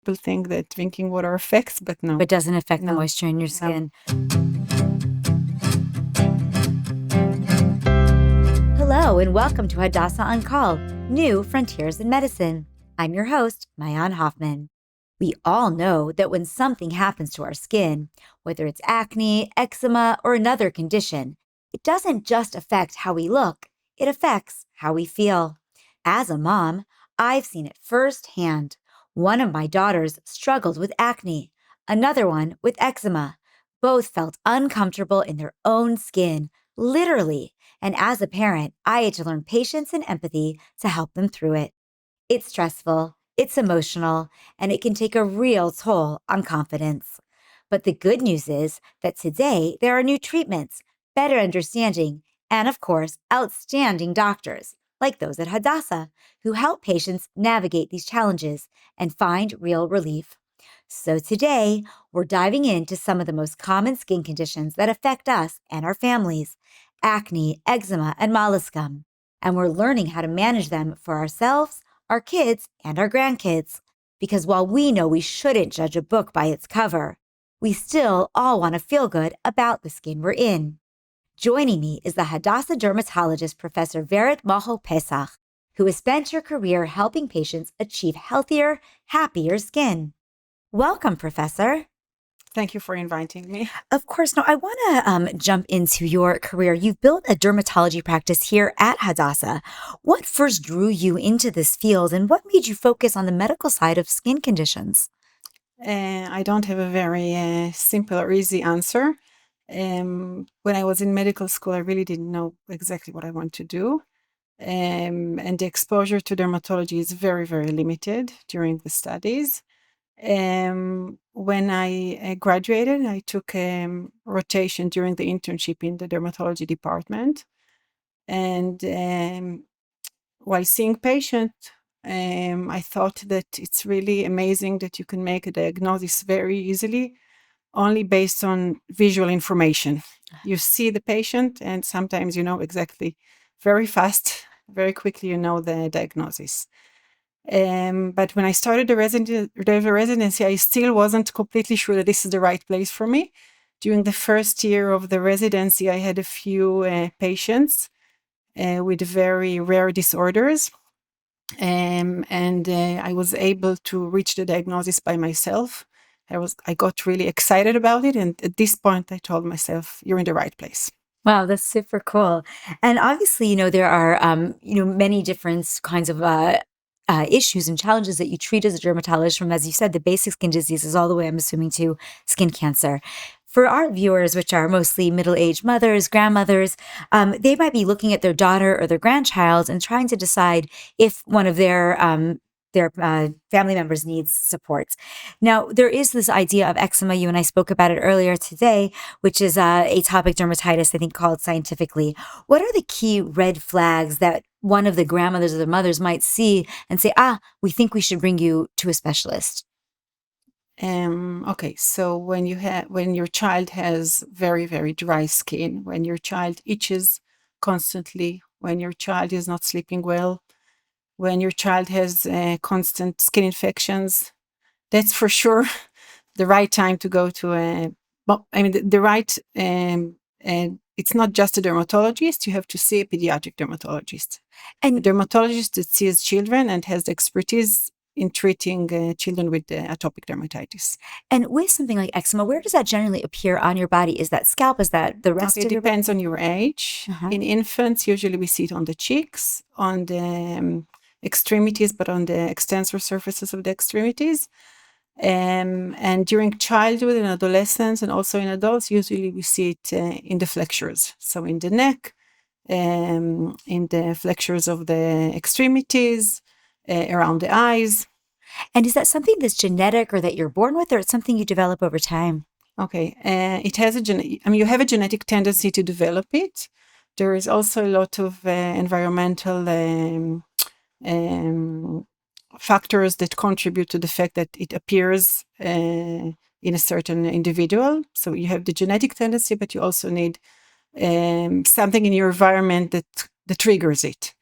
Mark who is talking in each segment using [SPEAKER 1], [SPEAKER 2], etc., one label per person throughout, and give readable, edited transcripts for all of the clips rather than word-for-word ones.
[SPEAKER 1] People think that drinking water affects, but no.
[SPEAKER 2] But doesn't affect the
[SPEAKER 1] No.
[SPEAKER 2] moisture in your
[SPEAKER 1] No.
[SPEAKER 2] skin. Hello, and welcome to Hadassah on Call, New Frontiers in Medicine. I'm your host, Maayan Hoffman. We all know that when something happens to our skin, whether it's acne, eczema, or another condition, it doesn't just affect how we look, it affects how we feel. As a mom, I've seen it firsthand. One of my daughters struggled with acne, another one with eczema. Both felt uncomfortable in their own skin, literally. And as a parent, I had to learn patience and empathy to help them through it. It's stressful, it's emotional, and it can take a real toll on confidence. But the good news is that today there are new treatments, better understanding, and of course, outstanding doctors, like those at Hadassah, who help patients navigate these challenges and find real relief. So today, we're diving into some of the most common skin conditions that affect us and our families: acne, eczema, and molluscum. And we're learning how to manage them for ourselves, our kids, and our grandkids. Because while we know we shouldn't judge a book by its cover, we still all want to feel good about the skin we're in. Joining me is the Hadassah dermatologist, Professor Molho-Pessach, who has spent her career helping patients achieve healthier, happier skin. Welcome, Professor.
[SPEAKER 1] Thank you for inviting me.
[SPEAKER 2] Of course. Now, I want to jump into your career. You've built a dermatology practice here at Hadassah. What first drew you into this field, and what made you focus on the medical side of skin conditions?
[SPEAKER 1] I don't have a very simple or easy answer. When I was in medical school, I really didn't know exactly what I want to do. And the exposure to dermatology is very, very limited during the studies. When I graduated, I took a rotation during the internship in the dermatology department. And while seeing patients, I thought that it's really amazing that you can make a diagnosis very easily, only based on visual information. You see the patient, and sometimes you know exactly very fast, very quickly, you know the diagnosis. But when I started the residency, I still wasn't completely sure that this is the right place for me. During the first year of the residency, I had a few patients with very rare disorders. I was able to reach the diagnosis by myself. I got really excited about it. And at this point, I told myself, you're in the right place.
[SPEAKER 2] Wow, that's super cool. And obviously, there are, many different kinds of issues and challenges that you treat as a dermatologist, from, as you said, the basic skin diseases all the way, I'm assuming, to skin cancer. For our viewers, which are mostly middle-aged mothers, grandmothers, they might be looking at their daughter or their grandchild and trying to decide if one of their family members needs supports. Now, there is this idea of eczema. You and I spoke about it earlier today, which is atopic dermatitis, I think, called scientifically. What are the key red flags that one of the grandmothers or the mothers might see and say, we think we should bring you to a specialist?
[SPEAKER 1] Okay, so when your child has very, very dry skin, when your child itches constantly, when your child is not sleeping well, when your child has constant skin infections, that's for sure the right time to go to the right. And it's not just a dermatologist; you have to see a pediatric dermatologist, a dermatologist that sees children and has the expertise in treating children with atopic dermatitis.
[SPEAKER 2] And with something like eczema, where does that generally appear on your body? Is that scalp? Is that the rest of your body?
[SPEAKER 1] It depends on your age. In infants, usually we see it on the cheeks, on the extremities, but on the extensor surfaces of the extremities. And during childhood and adolescence, and also in adults, usually we see it in the flexures. So in the neck, in the flexures of the extremities, around the eyes.
[SPEAKER 2] And is that something that's genetic or that you're born with, or it's something you develop over time?
[SPEAKER 1] Okay, it has you have a genetic tendency to develop it. There is also a lot of environmental factors that contribute to the fact that it appears in a certain individual. So you have the genetic tendency, but you also need something in your environment that triggers it.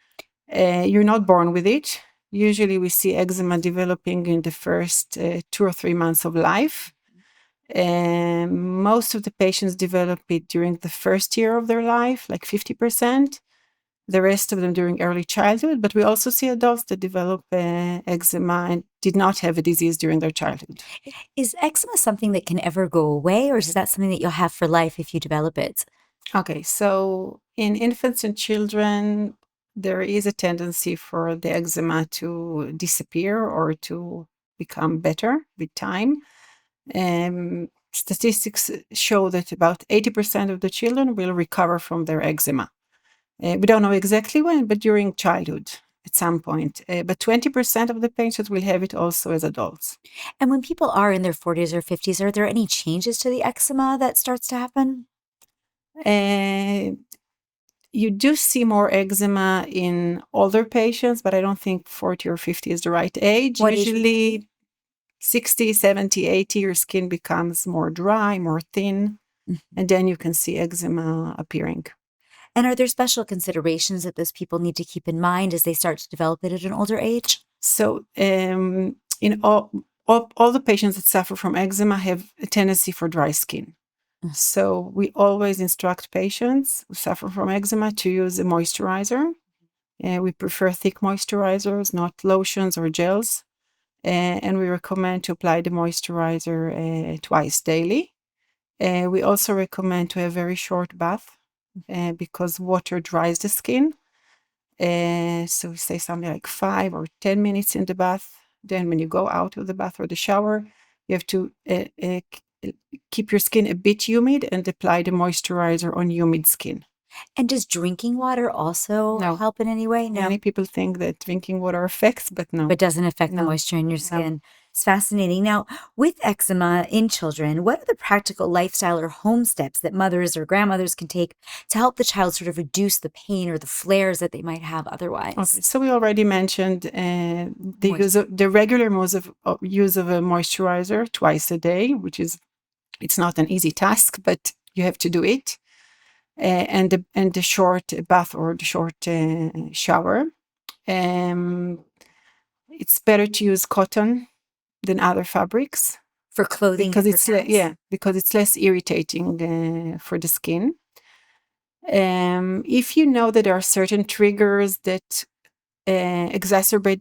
[SPEAKER 1] You're not born with it. Usually we see eczema developing in the first 2 or 3 months of life. Most of the patients develop it during the first year of their life, like 50%. The rest of them during early childhood, but we also see adults that develop eczema and did not have a disease during their childhood.
[SPEAKER 2] Is eczema something that can ever go away, or is that something that you'll have for life if you develop it?
[SPEAKER 1] Okay, so in infants and children, there is a tendency for the eczema to disappear or to become better with time. Statistics show that about 80% of the children will recover from their eczema. We don't know exactly when, but during childhood at some point. But 20% of the patients will have it also as adults.
[SPEAKER 2] And when people are in their 40s or 50s, are there any changes to the eczema that starts to happen?
[SPEAKER 1] You do see more eczema in older patients, but I don't think 40 or 50 is the right age.
[SPEAKER 2] What age would
[SPEAKER 1] Usually 60, 70, 80, your skin becomes more dry, more thin, and then you can see eczema appearing.
[SPEAKER 2] And are there special considerations that those people need to keep in mind as they start to develop it at an older age?
[SPEAKER 1] So in all the patients that suffer from eczema have a tendency for dry skin. So we always instruct patients who suffer from eczema to use a moisturizer. We prefer thick moisturizers, not lotions or gels. And we recommend to apply the moisturizer twice daily. We also recommend to have very short bath because water dries the skin. So we say something like 5 or 10 minutes in the bath. Then when you go out of the bath or the shower, you have to keep your skin a bit humid and apply the moisturizer on humid skin.
[SPEAKER 2] And does drinking water also help in any way? No.
[SPEAKER 1] Many people think that drinking water affects, but no.
[SPEAKER 2] But doesn't affect the moisture in your skin. It's fascinating. Now, with eczema in children, what are the practical lifestyle or home steps that mothers or grandmothers can take to help the child sort of reduce the pain or the flares that they might have otherwise?
[SPEAKER 1] Okay, so we already mentioned the regular use of a moisturizer twice a day, which is, it's not an easy task, but you have to do it. And the short bath or the short shower. It's better to use cotton than other fabrics
[SPEAKER 2] for clothing
[SPEAKER 1] because it's less irritating for the skin. If you know that there are certain triggers that exacerbate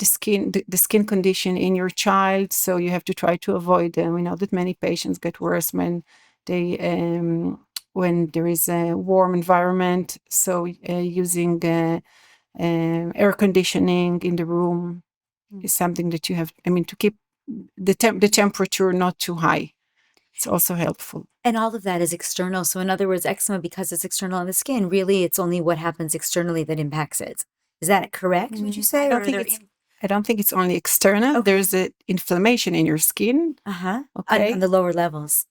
[SPEAKER 1] the skin condition in your child, so you have to try to avoid them. We know that many patients get worse when there is a warm environment. So using air conditioning in the room is something that you have, to keep the temperature not too high. It's also helpful.
[SPEAKER 2] And all of that is external. So in other words, eczema, because it's external on the skin, really it's only what happens externally that impacts it. Is that correct, would you say?
[SPEAKER 1] I don't think it's only external. Okay. There's an inflammation in your skin.
[SPEAKER 2] Okay. On the lower levels.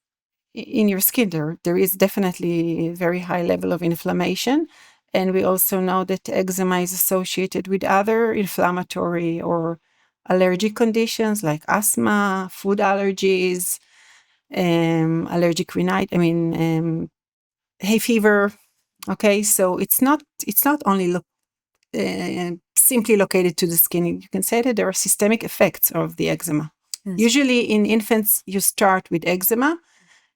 [SPEAKER 1] In your skin, there is definitely a very high level of inflammation. And we also know that eczema is associated with other inflammatory or allergic conditions like asthma, food allergies, allergic rhinitis, hay fever. Okay, so it's not only simply located to the skin. You can say that there are systemic effects of the eczema. Yes. Usually in infants, you start with eczema,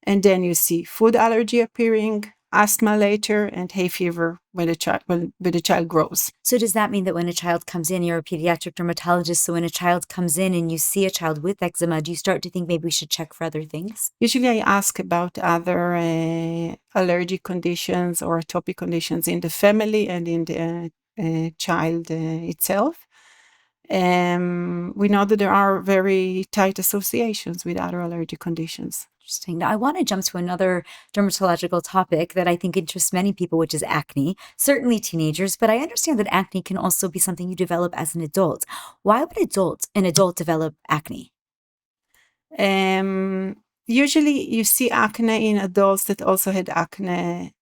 [SPEAKER 1] and then you see food allergy appearing, asthma later, and hay fever when the child grows.
[SPEAKER 2] So does that mean that when a child comes in, you're a pediatric dermatologist, so when a child comes in and you see a child with eczema, do you start to think maybe we should check for other things?
[SPEAKER 1] Usually I ask about other allergic conditions or atopic conditions in the family and in the child itself. We know that there are very tight associations with other allergic conditions.
[SPEAKER 2] Interesting. Now, I want to jump to another dermatological topic that I think interests many people, which is acne, certainly teenagers, but I understand that acne can also be something you develop as an adult. Why would an adult develop acne?
[SPEAKER 1] Usually you see acne in adults that also had acne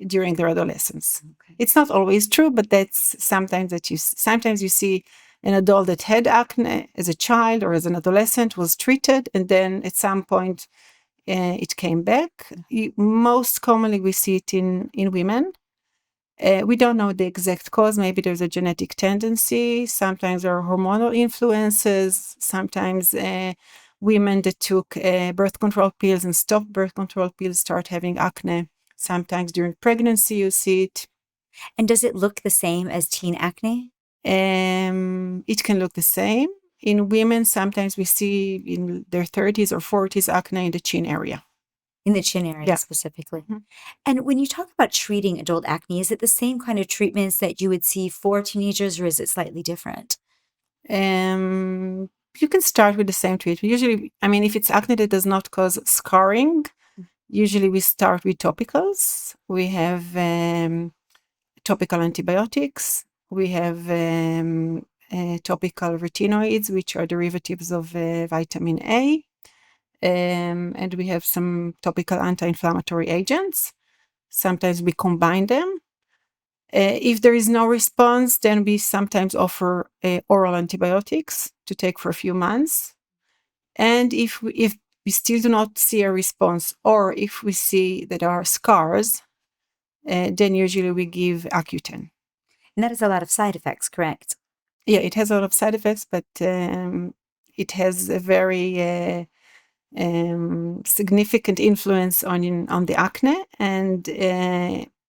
[SPEAKER 1] during their adolescence. Okay. It's not always true, but that's sometimes you see an adult that had acne as a child or as an adolescent, was treated, and then at some point it came back. Most commonly we see it in women. We don't know the exact cause. Maybe there's a genetic tendency. Sometimes there are hormonal influences. Sometimes women that took birth control pills and stopped birth control pills start having acne. Sometimes during pregnancy you see it.
[SPEAKER 2] And does it look the same as teen acne?
[SPEAKER 1] It can look the same. In women, sometimes we see in their 30s or 40s acne in the chin area.
[SPEAKER 2] In the chin area specifically. And when you talk about treating adult acne, is it the same kind of treatments that you would see for teenagers, or is it slightly different?
[SPEAKER 1] You can start with the same treatment. Usually, I mean, if it's acne that does not cause scarring, usually we start with topicals. We have topical antibiotics. We have topical retinoids, which are derivatives of vitamin A. And we have some topical anti-inflammatory agents. Sometimes we combine them. If there is no response, then we sometimes offer oral antibiotics to take for a few months. And if we still do not see a response, or if we see that there are scars, then usually we give Accutane.
[SPEAKER 2] And that has a lot of side effects, correct?
[SPEAKER 1] Yeah, it has a lot of side effects, but it has a very significant influence on the acne, and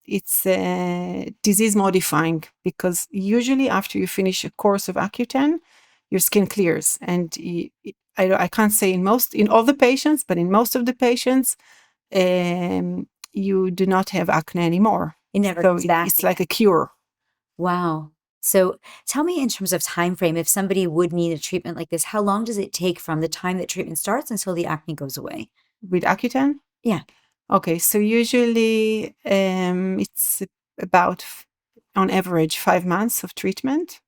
[SPEAKER 1] it's disease modifying, because usually after you finish a course of Accutane, your skin clears. And I can't say in all the patients, but in most of the patients, you do not have acne anymore.
[SPEAKER 2] It never comes back.
[SPEAKER 1] It's like a cure.
[SPEAKER 2] Wow. So tell me, in terms of time frame, if somebody would need a treatment like this, how long does it take from the time that treatment starts until the acne goes away?
[SPEAKER 1] With Accutane?
[SPEAKER 2] Yeah.
[SPEAKER 1] Okay, so usually it's about, on average, 5 months of treatment.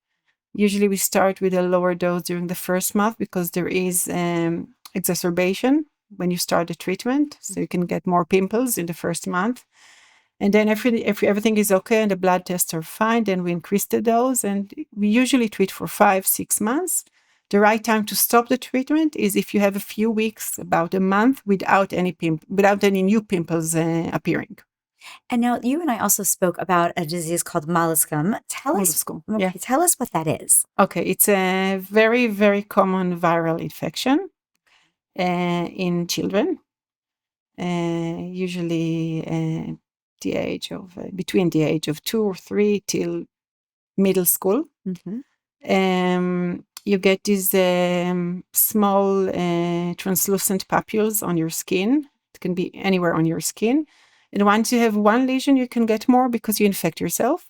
[SPEAKER 1] Usually we start with a lower dose during the first month, because there is exacerbation when you start the treatment. So you can get more pimples in the first month. And then if everything is okay and the blood tests are fine, then we increase the dose, and we usually treat for 5-6 months. The right time to stop the treatment is if you have a few weeks, about a month, without any new pimples appearing.
[SPEAKER 2] And now you and I also spoke about a disease called molluscum. Tell us what that is.
[SPEAKER 1] Okay, it's a very, very common viral infection in children, usually between the age of 2 or 3 till middle school. You get these small translucent papules on your skin. It can be anywhere on your skin. And once you have one lesion, you can get more because you infect yourself.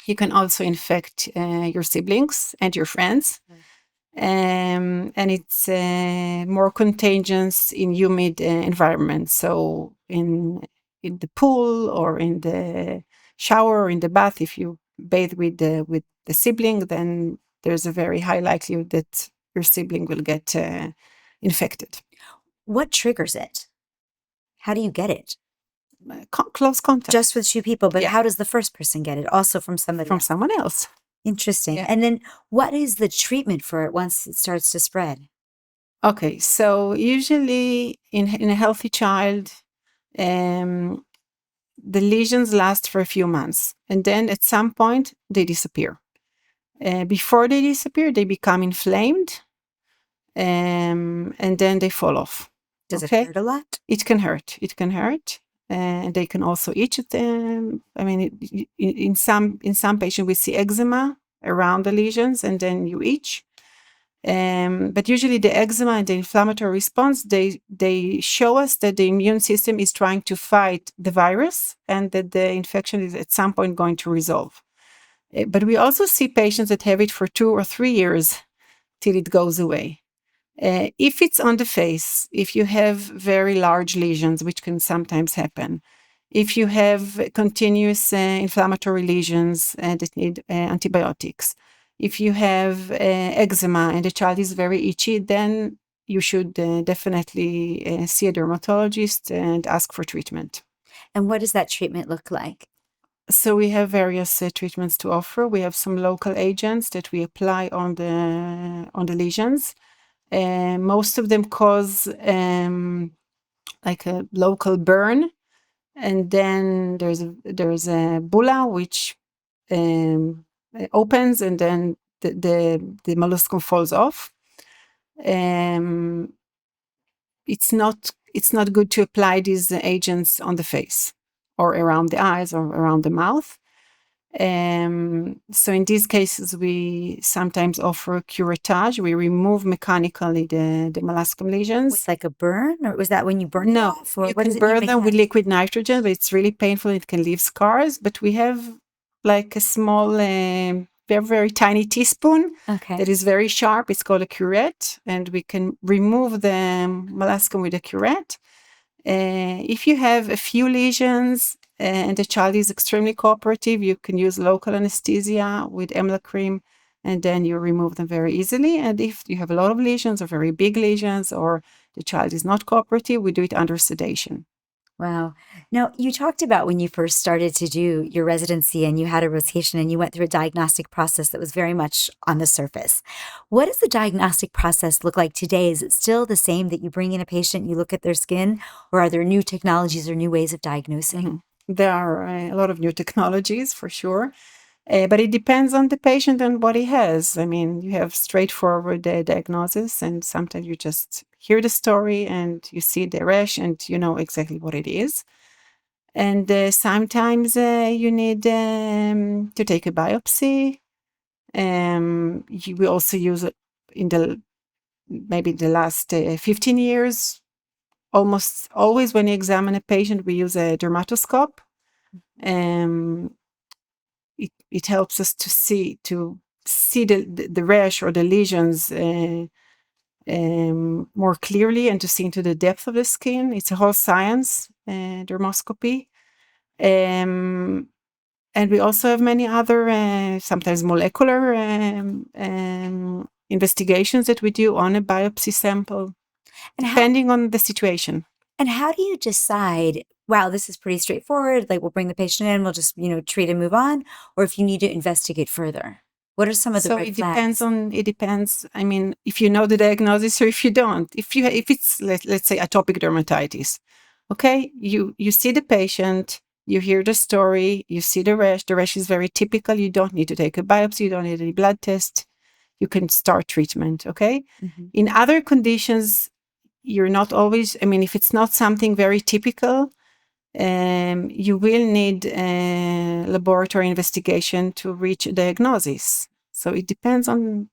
[SPEAKER 1] You can also infect your siblings and your friends. And it's more contagious in humid environments. So in the pool or in the shower or in the bath, if you bathe with the sibling, then there's a very high likelihood that your sibling will get infected.
[SPEAKER 2] What triggers it? How do you get it?
[SPEAKER 1] Close contact.
[SPEAKER 2] Just with 2 people, but how does the first person get it? Also from somebody else?
[SPEAKER 1] Someone else.
[SPEAKER 2] Interesting. Yeah. And then what is the treatment for it once it starts to spread?
[SPEAKER 1] Okay, so usually in a healthy child, the lesions last for a few months, and then at some point they disappear. Before they disappear, they become inflamed, and then they fall off.
[SPEAKER 2] Does it hurt a lot?
[SPEAKER 1] It can hurt. It can hurt. And they can also itch at them. I mean, in some patients we see eczema around the lesions, and then you itch. But usually the eczema and the inflammatory response, they show us that the immune system is trying to fight the virus, and that the infection is at some point going to resolve. But we also see patients that have it for 2 or 3 years till it goes away. If it's on the face, if you have very large lesions, which can sometimes happen, if you have continuous inflammatory lesions that need antibiotics, if you have eczema and the child is very itchy, then you should definitely see a dermatologist and ask for treatment.
[SPEAKER 2] And what does that treatment look like?
[SPEAKER 1] So we have various treatments to offer. We have some local agents that we apply on the lesions. Most of them cause like a local burn, And then there's a bulla which opens, and then the molluscum falls off. It's not good to apply these agents on the face or around the eyes or around the mouth. So in these cases, we sometimes offer curettage. We remove mechanically the molluscum lesions.
[SPEAKER 2] With like a burn, or was that when you burn it
[SPEAKER 1] No,
[SPEAKER 2] off? Or
[SPEAKER 1] you
[SPEAKER 2] what
[SPEAKER 1] can
[SPEAKER 2] does it mean
[SPEAKER 1] burn them with
[SPEAKER 2] mechanically?
[SPEAKER 1] liquid nitrogen, but it's really painful. It can leave scars. But we have like a small, very, very tiny teaspoon
[SPEAKER 2] Okay.
[SPEAKER 1] that is very sharp. It's called a curette, and we can remove the molluscum with a curette. If you have a few lesions and the child is extremely cooperative, you can use local anesthesia with emla cream, and then you remove them very easily. And if you have a lot of lesions or very big lesions, or the child is not cooperative, we do it under sedation.
[SPEAKER 2] Wow. Now, you talked about when you first started to do your residency and you had a rotation and you went through a diagnostic process that was very much on the surface. What does the diagnostic process look like today? Is it still the same that you bring in a patient, you look at their skin, or are there new technologies or new ways of diagnosing?
[SPEAKER 1] There are a lot of new technologies for sure. But it depends on the patient and what he has. I mean, you have straightforward diagnosis, and sometimes you just hear the story and you see the rash and you know exactly what it is. And sometimes you need to take a biopsy. We also use it in maybe the last 15 years. Almost always when you examine a patient, we use a dermatoscope. It helps us to see the rash or the lesions more clearly, and to see into the depth of the skin. It's a whole science, dermoscopy. And we also have many other, sometimes molecular investigations that we do on a biopsy sample,
[SPEAKER 2] And
[SPEAKER 1] depending on the situation.
[SPEAKER 2] And how do you decide, wow, this is pretty straightforward, like we'll bring the patient in, we'll just, treat and move on, or if you need to investigate further? What are some of the
[SPEAKER 1] So
[SPEAKER 2] red
[SPEAKER 1] it
[SPEAKER 2] flags?
[SPEAKER 1] depends. I mean, if you know the diagnosis or if you don't. If it's let's say atopic dermatitis, okay, you see the patient, you hear the story, you see the rash. The rash is very typical. You don't need to take a biopsy. You don't need any blood test. You can start treatment. Okay.
[SPEAKER 2] Mhm.
[SPEAKER 1] In other conditions, you're not always. I mean, if it's not something very typical, you will need a laboratory investigation to reach a diagnosis. So it depends on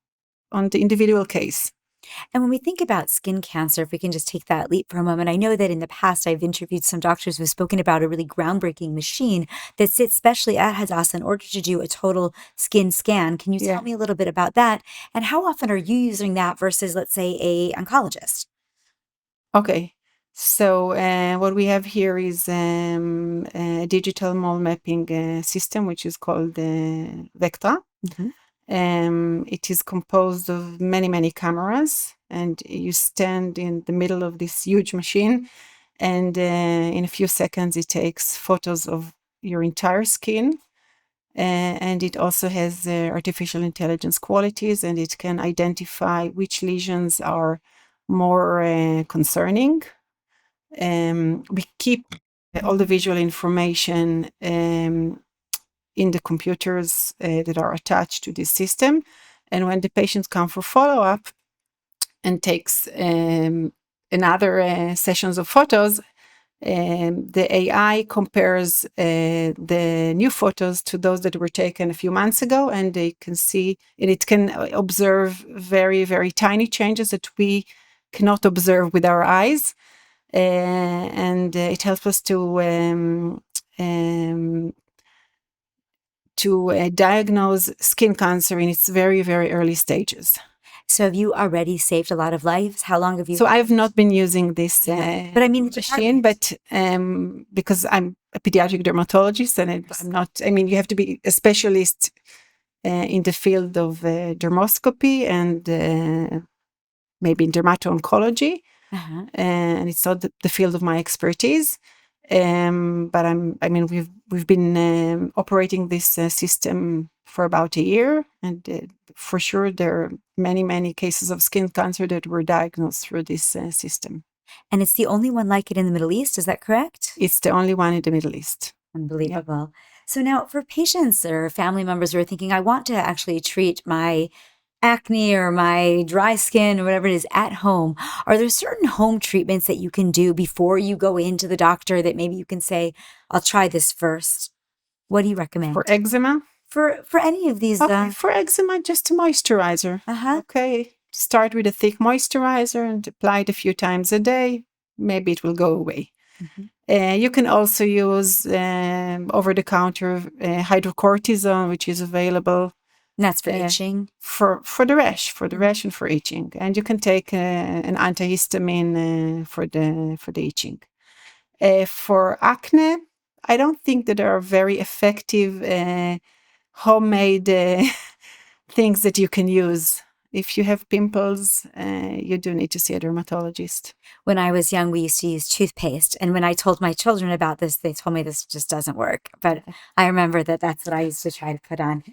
[SPEAKER 1] the individual case.
[SPEAKER 2] And when we think about skin cancer, if we can just take that leap for a moment, I know that in the past I've interviewed some doctors who've spoken about a really groundbreaking machine that sits specially at Hadassah in order to do a total skin scan. Can you
[SPEAKER 1] Yeah.
[SPEAKER 2] tell me a little bit about that? And how often are you using that versus, let's say, a oncologist?
[SPEAKER 1] Okay. So what we have here is a digital mole mapping system, which is called Vectra.
[SPEAKER 2] Mhm.
[SPEAKER 1] It is composed of many, many cameras, and you stand in the middle of this huge machine, and in a few seconds, it takes photos of your entire skin. And it also has artificial intelligence qualities, and it can identify which lesions are more concerning. We keep all the visual information in the computers that are attached to this system. And when the patients come for follow-up and takes another sessions of photos, the AI compares the new photos to those that were taken a few months ago, and they can see, and it can observe very, very tiny changes that we cannot observe with our eyes. And it helps us to diagnose skin cancer in its very, very early stages.
[SPEAKER 2] So have you already saved a lot of lives? How long have you?
[SPEAKER 1] So I've not been using this
[SPEAKER 2] But I mean, the
[SPEAKER 1] machine,
[SPEAKER 2] department.
[SPEAKER 1] but because I'm a pediatric dermatologist, and I'm not. I mean, you have to be a specialist in the field of dermoscopy and maybe in dermato-oncology,
[SPEAKER 2] Uh-huh.
[SPEAKER 1] and it's not the field of my expertise. But I mean, we've been operating this system for about a year, and for sure there are many cases of skin cancer that were diagnosed through this system.
[SPEAKER 2] And it's the only one like it in the Middle East, is that correct?
[SPEAKER 1] It's the only one in the Middle East.
[SPEAKER 2] Unbelievable. Yep. So now for patients or family members who are thinking, I want to actually treat my acne or my dry skin or whatever it is at home, are there certain home treatments that you can do before you go into the doctor that maybe you can say, I'll try this first? What do you recommend?
[SPEAKER 1] For eczema?
[SPEAKER 2] For any of these.
[SPEAKER 1] Okay, for eczema, just a moisturizer. Okay, start with a thick moisturizer and apply it a few times a day. Maybe it will go away. You can also use over-the-counter hydrocortisone, which is available.
[SPEAKER 2] And that's for itching?
[SPEAKER 1] For the rash, and for itching. And you can take an antihistamine for the itching. For acne, I don't think that there are very effective homemade things that you can use. If you have pimples, you do need to see a dermatologist.
[SPEAKER 2] When I was young, we used to use toothpaste. And when I told my children about this, they told me this just doesn't work. But I remember that that's what I used to try to put on.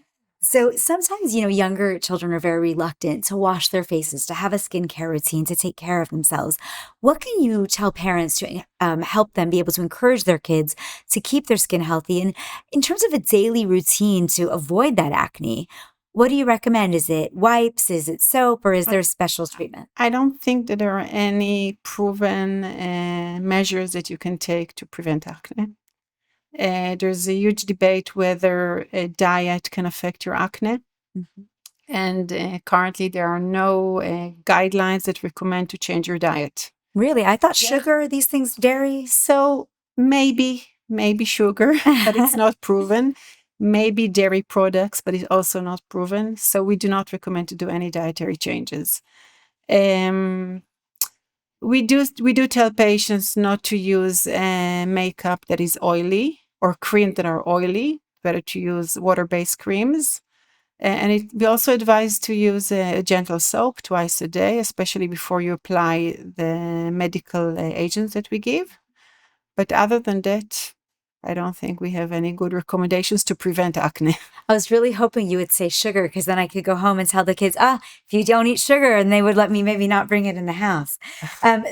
[SPEAKER 2] So sometimes, younger children are very reluctant to wash their faces, to have a skincare routine, to take care of themselves. What can you tell parents to help them be able to encourage their kids to keep their skin healthy? And in terms of a daily routine to avoid that acne, what do you recommend? Is it wipes? Is it soap? Or is there a special treatment?
[SPEAKER 1] I don't think that there are any proven measures that you can take to prevent acne. There's a huge debate whether a diet can affect your acne. And currently there are no guidelines that recommend to change your diet.
[SPEAKER 2] Really? I thought sugar, these things, dairy.
[SPEAKER 1] So maybe sugar, but it's not proven. Maybe dairy products, but it's also not proven. So we do not recommend to do any dietary changes. We do tell patients not to use makeup that is oily or cream that are oily. Better to use water-based creams. And we also advise to use a gentle soap twice a day, especially before you apply the medical agents that we give. But other than that, I don't think we have any good recommendations to prevent acne.
[SPEAKER 2] I was really hoping you would say sugar, because then I could go home and tell the kids, if you don't eat sugar, and they would let me maybe not bring it in the house.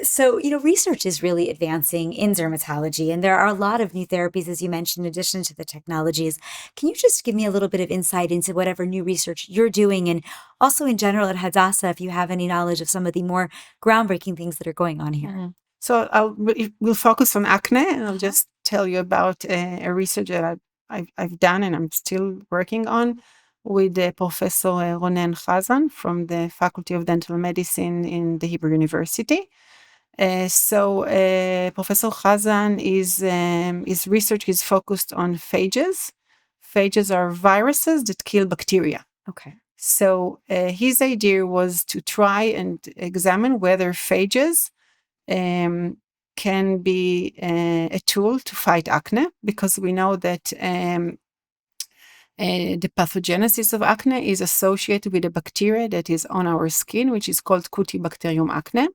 [SPEAKER 2] So, research is really advancing in dermatology, and there are a lot of new therapies, as you mentioned, in addition to the technologies. Can you just give me a little bit of insight into whatever new research you're doing, and also in general at Hadassah, if you have any knowledge of some of the more groundbreaking things that are going on here?
[SPEAKER 1] So we'll focus on acne, and I'll just tell you about a research that I've done and I'm still working on with Professor Ronen Chazan from the Faculty of Dental Medicine in the Hebrew University. Professor Chazan his research is focused on phages. Phages are viruses that kill bacteria.
[SPEAKER 2] Okay.
[SPEAKER 1] So his idea was to try and examine whether phages can be a tool to fight acne, because we know that the pathogenesis of acne is associated with a bacteria that is on our skin, which is called Cutibacterium acne.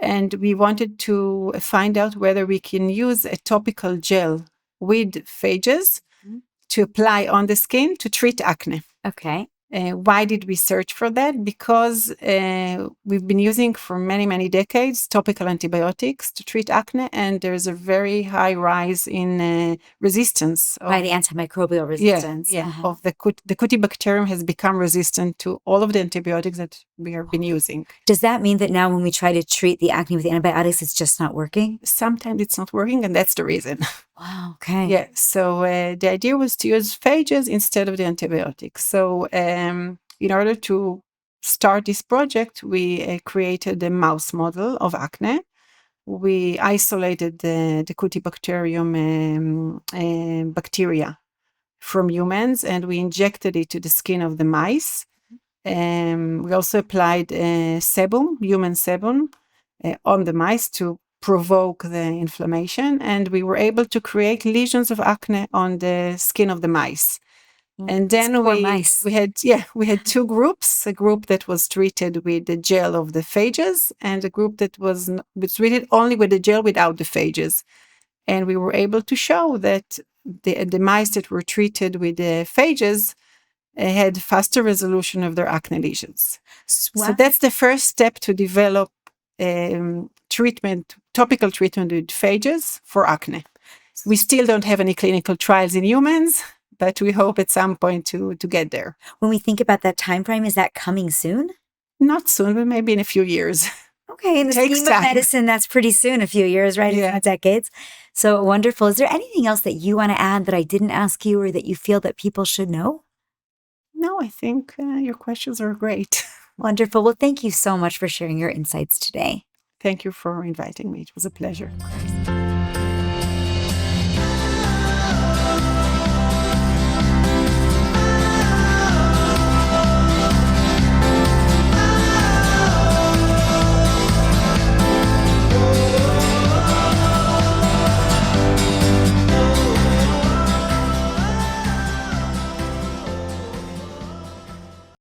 [SPEAKER 1] And we wanted to find out whether we can use a topical gel with phages to apply on the skin to treat acne.
[SPEAKER 2] Okay.
[SPEAKER 1] Why did we search for that? Because we've been using for many, many decades topical antibiotics to treat acne, and there's a very high rise in resistance.
[SPEAKER 2] By the antimicrobial resistance.
[SPEAKER 1] Of the Cutibacterium has become resistant to all of the antibiotics that we have been using.
[SPEAKER 2] Does that mean that now when we try to treat the acne with the antibiotics, it's just not working?
[SPEAKER 1] Sometimes it's not working, and that's the reason.
[SPEAKER 2] Wow, okay.
[SPEAKER 1] Yeah, so the idea was to use phages instead of the antibiotics. So in order to start this project, we created a mouse model of acne. We isolated the Cutibacterium bacteria from humans, and we injected it to the skin of the mice. We also applied sebum, human sebum, on the mice to provoke the inflammation, and we were able to create lesions of acne on the skin of the mice. And then we had two groups, a group that was treated with the gel of the phages and a group that was treated only with the gel without the phages. And we were able to show that the mice that were treated with the phages had faster resolution of their acne lesions. Wow. So that's the first step to develop topical treatment with phages for acne. We still don't have any clinical trials in humans, but we hope at some point to get there.
[SPEAKER 2] When we think about that time frame, is that coming soon?
[SPEAKER 1] Not soon, but maybe in a few years.
[SPEAKER 2] Okay, in the scheme of medicine, that's pretty soon, a few years, right?
[SPEAKER 1] Yeah.
[SPEAKER 2] It's not decades. So wonderful. Is there anything else that you want to add that I didn't ask you or that you feel that people should know?
[SPEAKER 1] No, I think your questions are great.
[SPEAKER 2] Wonderful. Well, thank you so much for sharing your insights today.
[SPEAKER 1] Thank you for inviting me. It was a pleasure.